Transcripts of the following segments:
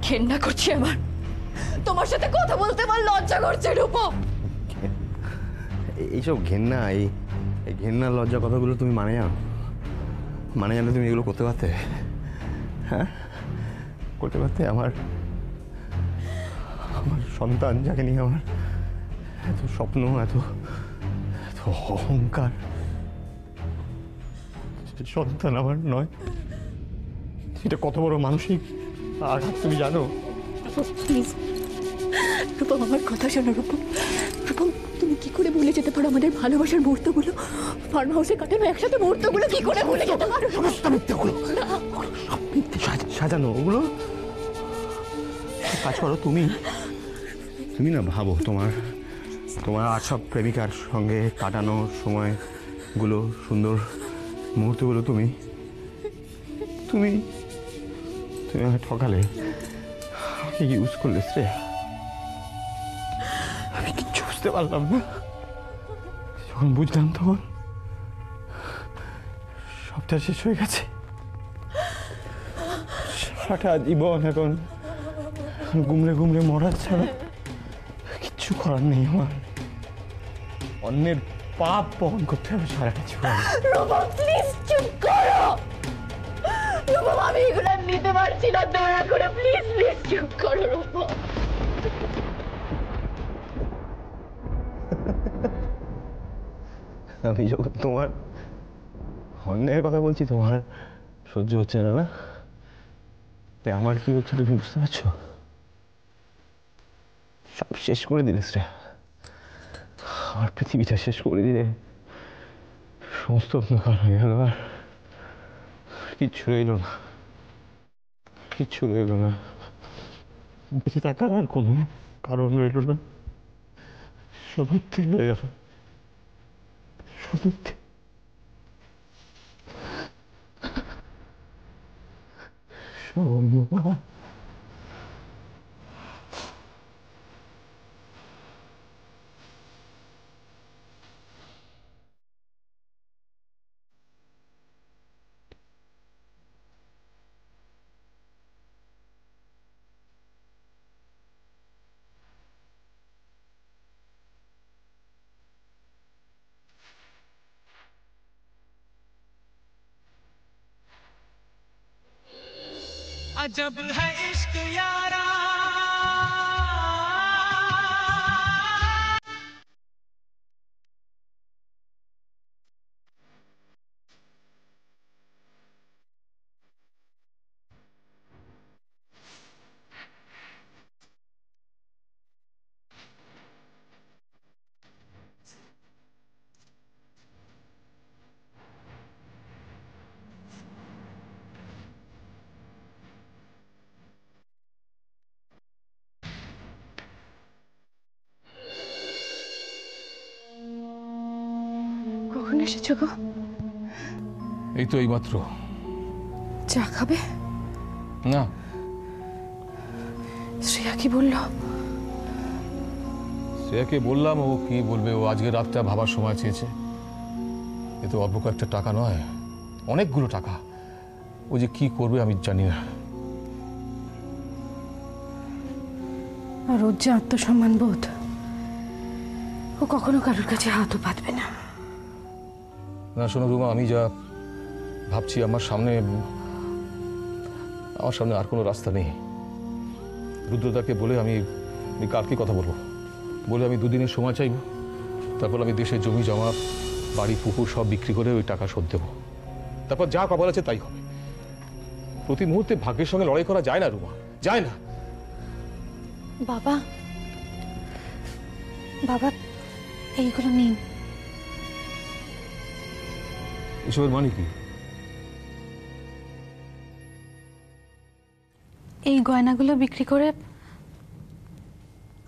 ঘেন্না করছে আমার, তোমার সাথে কথা বলতে আমার লজ্জা করছে রূপম। এইসব ঘেন্না, এই ঘেন্না লজ্জা কথাগুলো তুমি মানে জানলে তুমি এগুলো করতে পারতে? হ্যাঁ, করতে পারতে? আমার সন্তান, যাকে নিয়ে আমার এত স্বপ্ন, এত অহংকার, সন্তান আমার নয়, এটা কত বড় মানসিক আঘাত তুমি জানো? প্লিজ রূপম, আমার কথা শোনো। রূপম, তুমি কি করে ভুলে যেতে পারো আমাদের ভালোবাসার মুহূর্তগুলো? ফার্ম হাউসে কাটানো একসাথে মুহূর্তগুলো কি করে ভুলে যেতে পারো? সমস্ত মিথ্যাগুলো, সব মিথ্যে সাজানো ওগুলো। কাজ করো, তুমি না ভাবো তোমার আর সব প্রেমিকার সঙ্গে কাটানো সময়গুলো, সুন্দর মুহূর্তগুলো তুমি আমাকে ঠকালে, আমাকে ইউজ করলে শ্রেয়া। আমি কিচ্ছু বুঝতে পারলাম না। যখন বুঝলাম তখন সবটা শেষ হয়ে গেছে। সারাটা জীবন এখন গুমড়ে মরার ছাড়া কিচ্ছু করার নেই আমার। অন্যের পাপ বহন করতে হবে সারাটা জীবন। রূপম, প্লিজ চুপ করো। রূপম, আমি এগুলো নিতে পারছি না, দয়া করে প্লিজ চুপ করো রূপম। আমি যখন তোমার অন্যের কথা বলছি, তোমার সহ্য হচ্ছে না, না? তাই আমার কি হচ্ছে তুমি বুঝতে পারছো? সব শেষ করে দিলে শ্রেয়া, আমার পৃথিবীটা শেষ করে দিলে। সমস্ত অন্ধকার হয়ে গেল, আর কিচ্ছু রইল না। বেঁচে থাকার আর কোনো কারণ রইল না। সব মিথ্যে হয়ে গেল, সব মিথ্যে। अजब है इश्क यारा। কখন এসেছো গো? এই তো এইমাত্র। চা খাবে? না। শ্রেয়া কি বললো? শ্রেয়াকে বললাম, ও কি বলবে? ও আজকে রাতটা ভাবার সময় চেয়েছে। এ তো অল্প কয়েকটা টাকা নয়, অনেকগুলো টাকা। ও যে কি করবে আমি জানি না। আর ওর যে আত্মসম্মান বোধ, ও কখনো কারোর কাছে হাতও পাতবে না। না শোনো রুমা, আমি যা ভাবছি, আমার সামনে আর কোনো রাস্তা নেই। রুদ্রদাকে বলে আমি কালকে কথা বলবো, বলে আমি 2 দিনের সময় চাইব। তারপর আমি দেশের জমি জমা, বাড়ি পুকুর সব বিক্রি করে ওই টাকা শোধ দেবো। তারপর যা কপাল আছে তাই হবে। প্রতি মুহূর্তে ভাগ্যের সঙ্গে লড়াই করা যায় না রুমা, যায় না। বাবা, এইগুলো নিন। এসবের মানে কি? এই গয়নাগুলো বিক্রি করে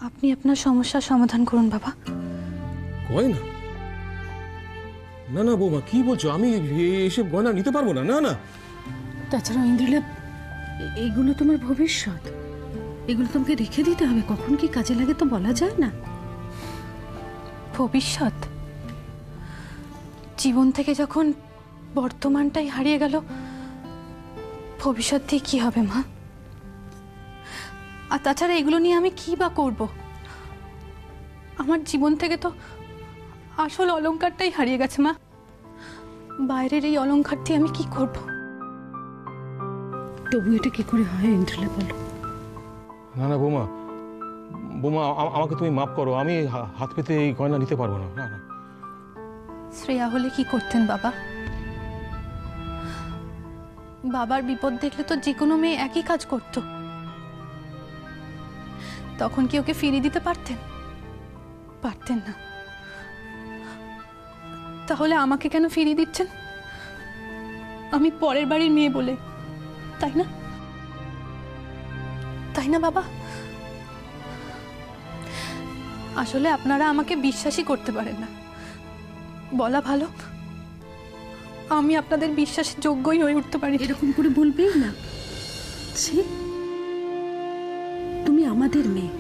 আপনি আপনার সমস্যার সমাধান করুন বাবা। গয়না? না না বৌমা, কি বলছো? আমি এসব গয়না নিতে পারবো না। না না। তাছাড়া ইন্দ্রিলা, এগুলো তোমার ভবিষ্যৎ, এগুলো তোমাকে রেখে দিতে হবে। কখন কি কাজে লাগে তো বলা যায় না। ভবিষ্যৎ? জীবন থেকে যখন বর্তমানটাই হারিয়ে গেল, ভবিষ্যৎ দিয়ে কি হবে মা? আর তাছাড়া এগুলো নিয়ে আমি কি বা করব? আমার জীবন থেকে তো আসল অলংকারটাই হারিয়ে গেছে মা। বাইরের এই অলংকার দিয়ে আমি কি করব? তবু এটা কি করে হয় ইন্দ্রলা, বলো? না না বৌমা, বৌমা আমাকে তুমি মাফ করো, আমি হাত পেতে এই গয়না নিতে পারবো না। না না, শ্রেয়া হলে কি করতেন বাবা? বাবার বিপদ দেখলে তো যে কোনো মেয়ে একই কাজ করত। তখন কি ওকে ফিরিয়ে দিতে পারতেন? পারতেন না। তাহলে আমাকে কেন ফিরিয়ে দিচ্ছেন? আমি পরের বাড়ির মেয়ে বলে, তাই না? তাই না বাবা? আসলে আপনারা আমাকে বিশ্বাসই করতে পারেন না। বলা ভালো, আমি আপনাদের বিশ্বাসের যোগ্যই হয়ে উঠতে পারি। এরকম করে বলবেই না। ছি, তুমি আমাদের মেয়ে।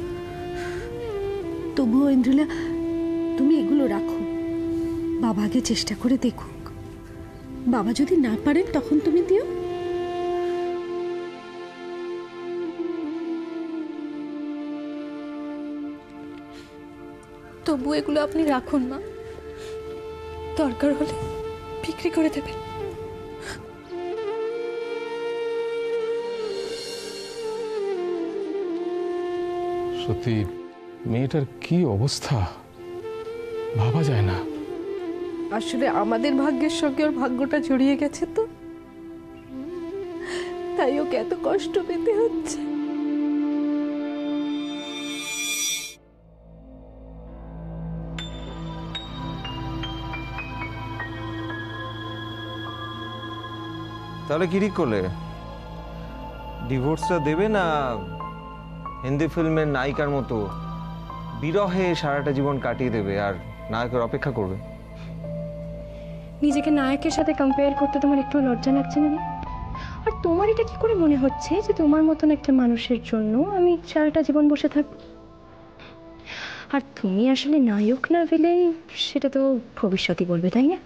তবুও ইন্দ্রলা, তুমি এগুলো রাখো, বাবা আগে চেষ্টা করে দেখুক। বাবা যদি না পারেন তখন তুমি দিও। তবু এগুলো আপনি রাখুন মা, দরকার হলে বিক্রি করে দেবেন। সত্যি মেয়েটার কি অবস্থা ভাবা যায় না। আসলে আমাদের ভাগ্যের সঙ্গে ওর ভাগ্যটা জড়িয়ে গেছে, তো তাই ওকে এত কষ্ট পেতে হচ্ছে। তাহলে কি ঠিক করলে? ডিভোর্সটা দেবে না হিন্দি ফিল্মের নায়িকার মতো বিরহে সারাটা জীবন কাটিয়ে দেবে আর নায়কের অপেক্ষা করবে? নিজেকে নায়কের সাথে কম্পেয়ার করতে তোমার একটু লজ্জা লাগছে না? আর তোমার এটা কি করে মনে হচ্ছে যে তোমার মতন একটা মানুষের জন্য আমি সারাটা জীবন বসে থাকব? আর তুমি আসলে নায়ক না ভিলেন সেটা তো ভবিষ্যতই বলবে, তাই না?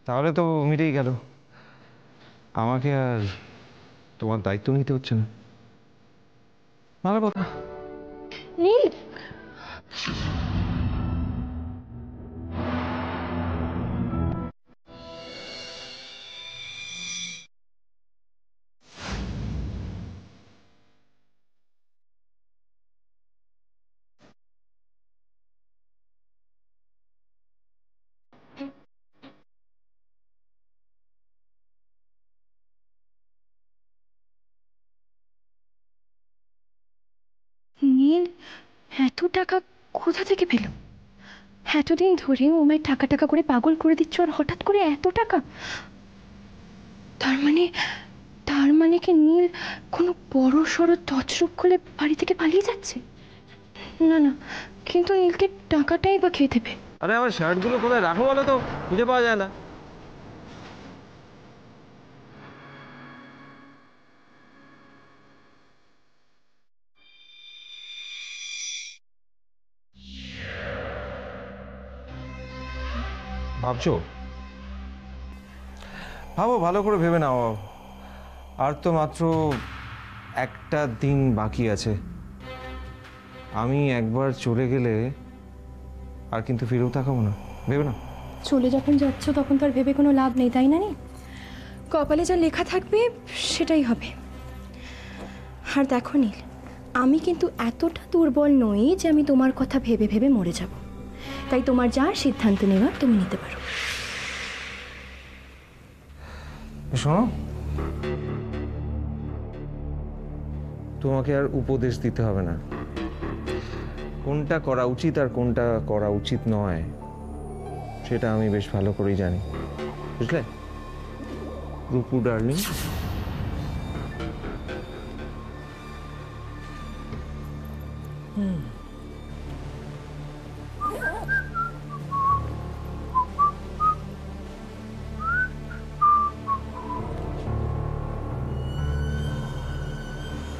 তাহলে তো মিটেই গেল, আমাকে আর তোমার দায়িত্ব নিতে হচ্ছে না। ভালো কথা। নীল, নীল এত টাকা কোথা থেকে পেল? এতদিন ধরে ওমায় টাকা টাকা করে পাগল করে দিচ্ছ, আর হঠাৎ করে এত টাকা? তার মানে কি নীল কোনো বড় সড়ো তছরূপ খুলে বাড়ি থেকে পালিয়ে যাচ্ছে? না না, কিন্তু নীলকে টাকাটাই বা খেয়ে দেবে। আরে আমার শার্টগুলো কোথায় রাখো বলো তো, খুঁজে পাওয়া যায় না। ভাবছো? ভাবো, ভালো করে ভেবে নাও। আর তো মাত্র একটা দিন বাকি আছে। আমি একবার চলে গেলে আর কিন্তু ফিরেও তাকাবো না, ভেবে না? চলে যখন যাচ্ছ তখন তো আর ভেবে কোনো লাভ নেই, তাই না? কপালে যা লেখা থাকবে সেটাই হবে। আর দেখো নীল, আমি কিন্তু এতটা দুর্বল নই যে আমি তোমার কথা ভেবে ভেবে মরে যাব। তাই তোমার যার সিদ্ধান্ত নেওয়ার তুমি নিতে পারো। শোনো, তোমাকে আর উপদেশ দিতে হবে না। কোনটা করা উচিত আর কোনটা করা উচিত নয় সেটা আমি বেশ ভালো করেই জানি, বুঝলে রূপু ডার্লিং?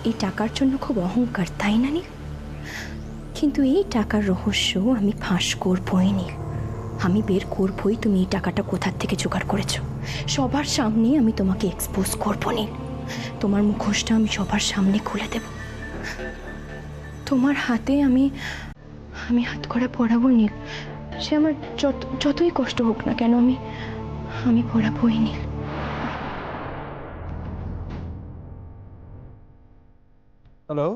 এই টাকার জন্য খুব অহংকার, তাই না নীল? কিন্তু এই টাকার রহস্য আমি ফাঁস করবই নীল, আমি বের করবই তুমি এই টাকাটা কোথার থেকে জোগাড় করেছো। সবার সামনে আমি তোমাকে এক্সপোজ করবো নীল, তোমার মুখোশটা আমি সবার সামনে খুলে দেব, তোমার হাতে আমি আমি হাত করা পড়াবো নীল, সে আমার যতই কষ্ট হোক না কেন আমি আমি পড়াবোই নীল। হ্যালো।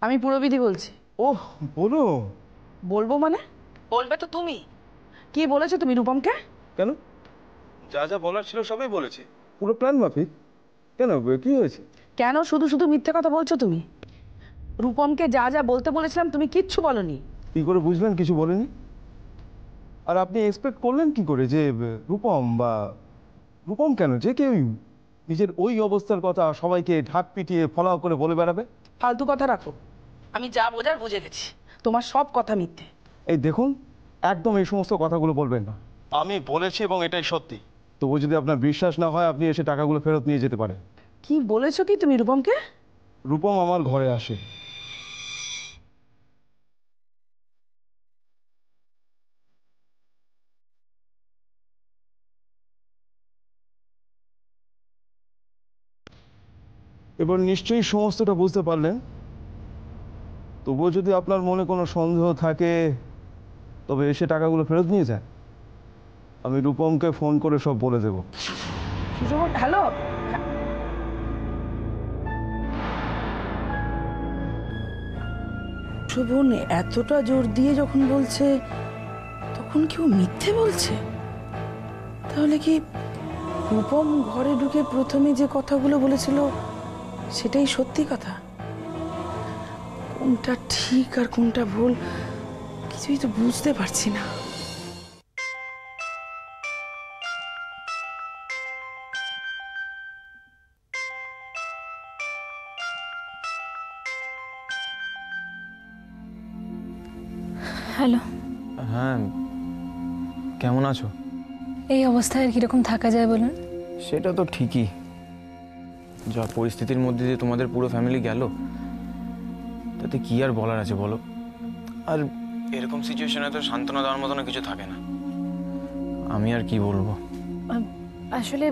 আমি পুরবিধি বলছি। ওহ বলো। বলবো মানে? বলবে তো তুমি। কি বলেছো তুমি রূপমকে? কেন? যা যা বলার ছিল সবই বলেছি, পুরো প্ল্যান মাফিক। কেন, কি হয়েছে? কেন শুধু শুধু মিথ্যে কথা বলছো তুমি? রূপমকে যা যা বলতে বলেছিলাম তুমি কিচ্ছু বলনি। কি করে বুঝলেন কিছু বলেনি? আর আপনি এক্সপেক্ট করলেন কি করে যে রূপম কেন, যে কেউ নিজের ওই অবস্থার কথা সবাইকে ঢাক পিটিয়ে ফলাও করে বলে বেড়াবে? ফালতু কথা রাখো। আমি যা বোঝার বুঝে গেছি, তোমার সব কথা মিথ্যে। এই দেখুন, একদম এই সমস্ত কথাগুলো বলবেন না। আমি বলেছি এবং এটাই সত্যি। তবু যদি আপনার বিশ্বাস না হয় আপনি এসে টাকাগুলো ফেরত নিয়ে যেতে পারেন। কি বলেছো কি তুমি রূপমকে? রূপম আমার ঘরে আসে। এবার নিশ্চয়ই সমস্তটা বুঝতে পারলেন। তবুও যদি আপনার মনে কোনো সন্দেহ থাকে তবে এসে টাকাগুলো ফেরত নিয়ে যান। আমি রূপমকে ফোন করে সব বলে দেব। হ্যালো। শোভন এতটা জোর দিয়ে যখন বলছে তখন কেউ মিথ্যে বলছে? তাহলে কি রূপম ঘরে ঢুকে প্রথমে যে কথাগুলো বলেছিল সেটাই সত্যি কথা? কোনটা ঠিক আর কোনটা ভুল কিছুই তো বুঝতে পারছি না। হ্যালো। হ্যাঁ, কেমন আছো? এই অবস্থায় আর কীরকম থাকা যায় বলুন? সেটা তো ঠিকই, যা পরিস্থিতির মধ্যে দিয়ে তোমাদের পুরো ফ্যামিলি গেল তাতে কি আর বলার আছে বলো। আর এরকম সিচুয়েশনে তো সান্ত্বনা দেওয়ার মতন কিছু থাকে না। আমি আর কি বলবো। আসলে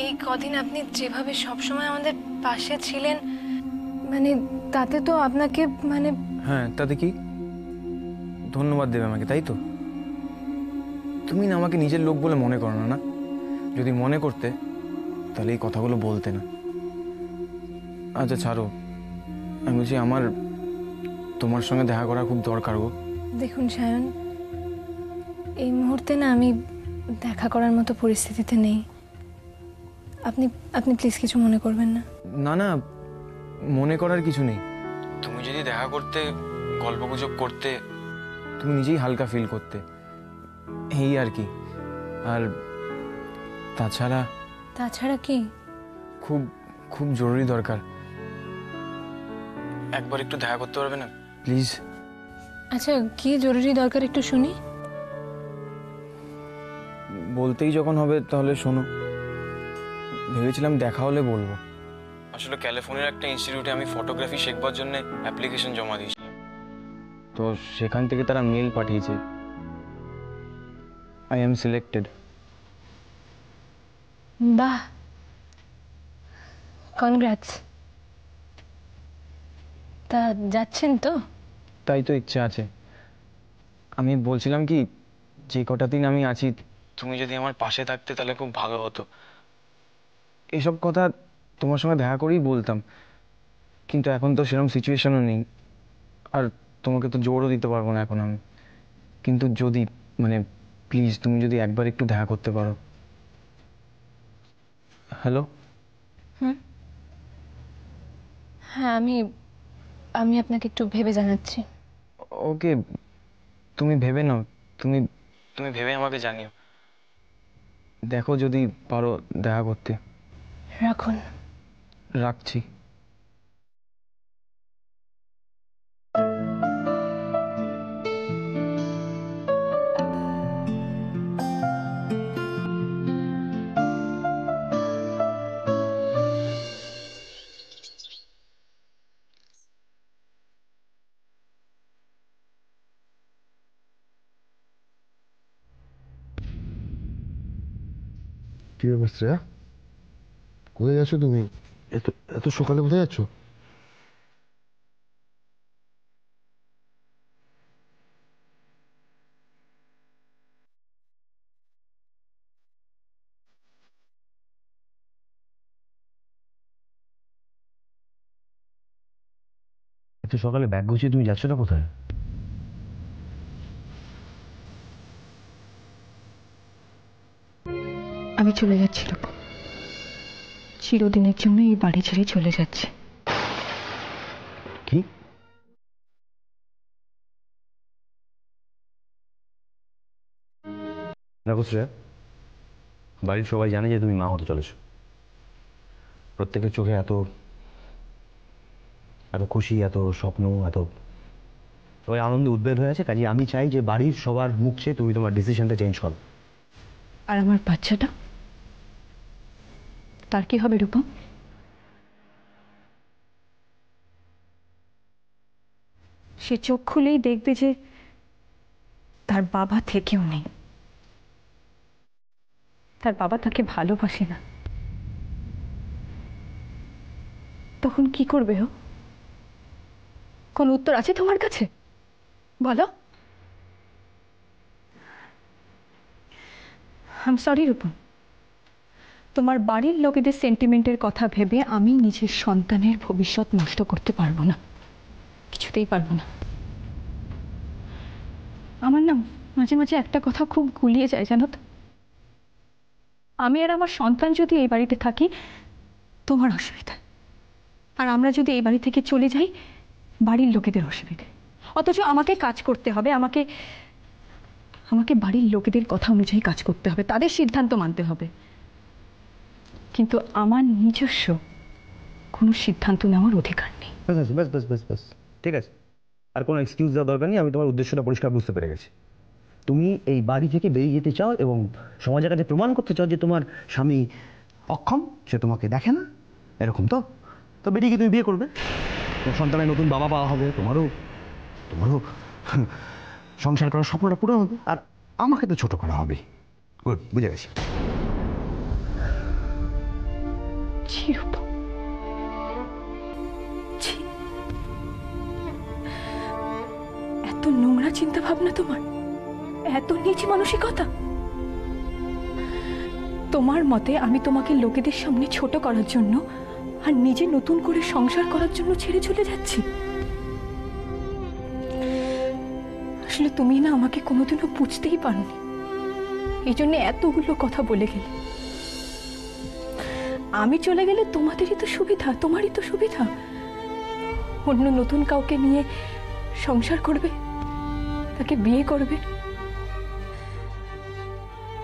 এই কদিন আপনি যেভাবে সবসময় আমাদের পাশে ছিলেন, মানে তাতে তো আপনাকে মানে হ্যাঁ, তাতে কি? ধন্যবাদ দেবে আমাকে, তাই তো? তুমি না আমাকে নিজের লোক বলে মনে করো না। যদি মনে করতে তাহলে এই কথাগুলো বলতে না। আচ্ছা ছাড়ো, আমি বলছি আমার তোমার সঙ্গে দেখা করা খুব দরকার গো। দেখুন সায়ন, এই মুহূর্তে না আমি দেখা করার মতো পরিস্থিতিতে নেই। আপনি আপনি প্লিজ কিছু মনে করবেন না। না না, মনে করার কিছু নেই। তুমি যদি দেখা করতে, গল্পগুজব করতে, তুমি নিজেই হালকা ফিল করতে, এই আর কি। আর তাছাড়া কি? খুব খুব জরুরি দরকার, একবার একটু দেখা করতে পারবে না প্লিজ? আচ্ছা কি জরুরি দরকার একটু শুনি। বলতেই যখন হবে তাহলে শোনো। ভেবেছিলাম দেখা হলে বলবো। আসলে ক্যালিফোর্নিয়ার একটা ইনস্টিটিউটে আমি ফটোগ্রাফি শেখবার জন্য অ্যাপ্লিকেশন জমা দিয়েছি। তো সেখান থেকে তারা মেল পাঠিয়েছে, আই এম সিলেক্টেড। বাহ, কনগ্রাটস। তা যাচ্ছেন তো? তাই তো ইচ্ছা আছে। আমি বলছিলাম কি, যে কটা দিন আমি আছি তুমি যদি আমার পাশে থাকতে তাহলে খুব ভালো হতো। এসব কথা তোমার সঙ্গে দেখা করেই বলতাম, কিন্তু এখন তো সেরকম সিচুয়েশনও নেই। আর তোমাকে তো জোরও দিতে পারবো না এখন আমি। কিন্তু যদি মানে প্লিজ তুমি যদি একবার একটু দেখা করতে পারো। হ্যালো। হ্যাঁ, আমি আপনাকে একটু ভেবে জানাচ্ছি। ওকে, তুমি ভেবে নাও। তুমি তুমি ভেবে আমাকে জানিও। দেখো যদি পারো দেখা করতে। রাখুন। রাখছি। কি ব্যাপার শ্রেয়া, কোথায় যাচ্ছ তুমি? এত এত সকালে কোথায় যাচ্ছ? এত সকালে ব্যাগ গুছিয়ে তুমি যাচ্ছ না কোথায়? আমি চলে যাচ্ছি রূপম, চিরদিনের জন্য এই বাড়ি ছেড়ে চলে যাচ্ছি। কি? দেখো শ্রেয়া, বাড়ির সবাই জানে যে তুমি মা হতে চলেছ। প্রত্যেকের চোখে এত এত খুশি, এত স্বপ্ন, এত সবাই আনন্দে উদ্বেগ হয়ে আছে। কাজে আমি চাই যে বাড়ির সবার মুখ চেয়ে তুমি তোমার ডিসিশনটা চেঞ্জ করো। আর আমার বাচ্চাটা, তার কি হবে রূপম? সে চোখ খুলেই দেখবে যে তার বাবা থেকেও নেই, তার বাবা তাকে ভালোবাসে না। তখন কি করবে ও? কোন উত্তর আছে তোমার কাছে? বলো। আই এম সরি রূপম, তোমার বাড়ির লোকেদের সেন্টিমেন্টের কথা ভেবে আমি নিজের সন্তানের ভবিষ্যৎ নষ্ট করতে পারবো না, কিছুতেই পারবো না। আমার না মাঝে মাঝে একটা কথা খুব গুলিয়ে যায় জানো তো, আমি আর আমার সন্তান যদি এই বাড়িতে থাকি তোমার অসুবিধা, আর আমরা যদি এই বাড়ি থেকে চলে যাই বাড়ির লোকেদের অসুবিধে। অথচ আমাকে কাজ করতে হবে, আমাকে আমাকে বাড়ির লোকেদের কথা অনুযায়ী কাজ করতে হবে, তাদের সিদ্ধান্ত মানতে হবে। কিন্তু আমার নিজস্ব কোনো সিদ্ধান্ত নেওয়ার অধিকার নেই। ব্যাস ব্যাস ব্যাস ব্যাস ব্যাস, ঠিক আছে, আর কোনো এক্সকিউজ দেওয়ার দরকার নেই। আমি তোমার উদ্দেশ্যটা পরিষ্কার বুঝতে পেরে গেছি। তুমি এই বাড়ি থেকে বেরিয়ে যেতে চাও এবং সমাজের কাছে প্রমাণ করতে চাও যে তোমার স্বামী অক্ষম, সে তোমাকে দেখে না, এরকম তো? তো বেরিয়ে গিয়ে তুমি বিয়ে করবে, তোমার সন্তানের নতুন বাবা পাওয়া হবে, তোমারও তোমারও সংসার করার স্বপ্নটা পূরণ হবে, আর আমাকে তো ছোট করা হবে। গুড, বুঝে গেছি। এত নোংরা চিন্তা ভাবনা তোমার, এত নিচ মানসিকতা। তোমার মতে আমি তোমাকে লোকেদের সামনে ছোট করার জন্য আর নিজে নতুন করে সংসার করার জন্য ছেড়ে চলে যাচ্ছি? আসলে তুমি না আমাকে কোনোদিনও বুঝতেই পারোনি, এই জন্য এতগুলো কথা বলে গেলে। আমি চলে গেলে তোমাদেরই তো সুবিধা, তোমারই তো সুবিধা। অন্য নতুন কাউকে নিয়ে সংসার করবে, তাকে বিয়ে করবে।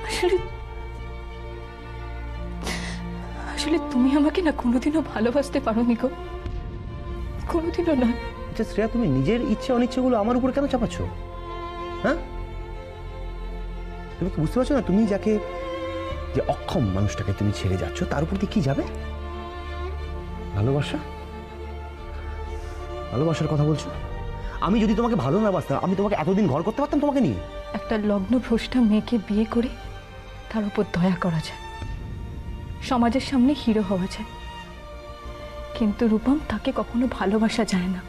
আসলে আসলে তুমি আমাকে না কোনোদিনও ভালোবাসতে পারোনি গো, কোনোদিনও না। আচ্ছা শ্রেয়া, তুমি নিজের ইচ্ছে অনিচ্ছেগুলো আমার উপর কেন চাপাচ্ছ? হ্যাঁ, তুমি কি বুঝতে পারছো না? তুমি যাকে, যে অক্ষম মানুষটাকে তুমি ছেড়ে যাচ্ছ, তার উপর দিয়ে কি যাবে? ভালোবাসা, ভালোবাসার কথা বলছো? আমি যদি তোমাকে ভালো না বাসতাম, আমি তোমাকে এতদিন ঘর করতে পারতাম তোমাকে নিয়ে? একটা লগ্ন ভ্রষ্টা মেয়েকে বিয়ে করে তার উপর দয়া করা যায়, সমাজের সামনে হিরো হওয়া যায়, কিন্তু রূপম তাকে কখনো ভালোবাসা যায় না।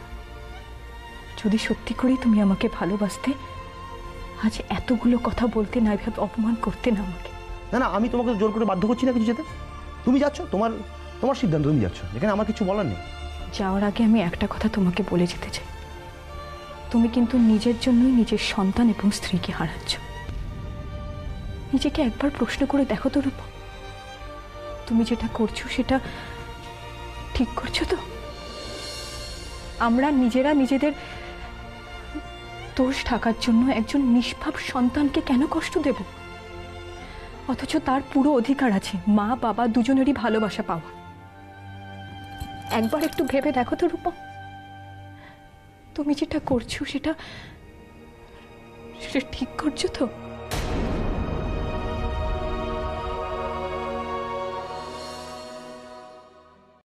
যদি সত্যি করেই তুমি আমাকে ভালোবাসতে, আজ এতগুলো কথা বলতে না, এভাবে অপমান করতে না আমাকে। না না, আমি তোমাকে জোর করে বাধ্য করছি না কিছু যেতে। তুমি যাচ্ছ, তোমার তোমার সিদ্ধান্ত, তুমি যাচ্ছ, এখানে আমার কিছু বলার নেই। যাওয়ার আগে আমি একটা কথা তোমাকে বলে যেতে চাই, তুমি কিন্তু নিজের জন্যই নিজের সন্তান এবং স্ত্রীকে হারাচ্ছ। নিজেকে একবার প্রশ্ন করে দেখো তো রূপম, তুমি যেটা করছো সেটা ঠিক করছো তো? আমরা নিজেরা নিজেদের দোষ ঢাকার জন্য একজন নিষ্পাপ সন্তানকে কেন কষ্ট দেব? অথচ তার পুরো অধিকার আছে মা বাবা দুজনেরই ভালোবাসা পাওয়া। একবার একটু ভেবে দেখো তো রূপম, তুমি যেটা করছো সেটা ঠিক করছো তো?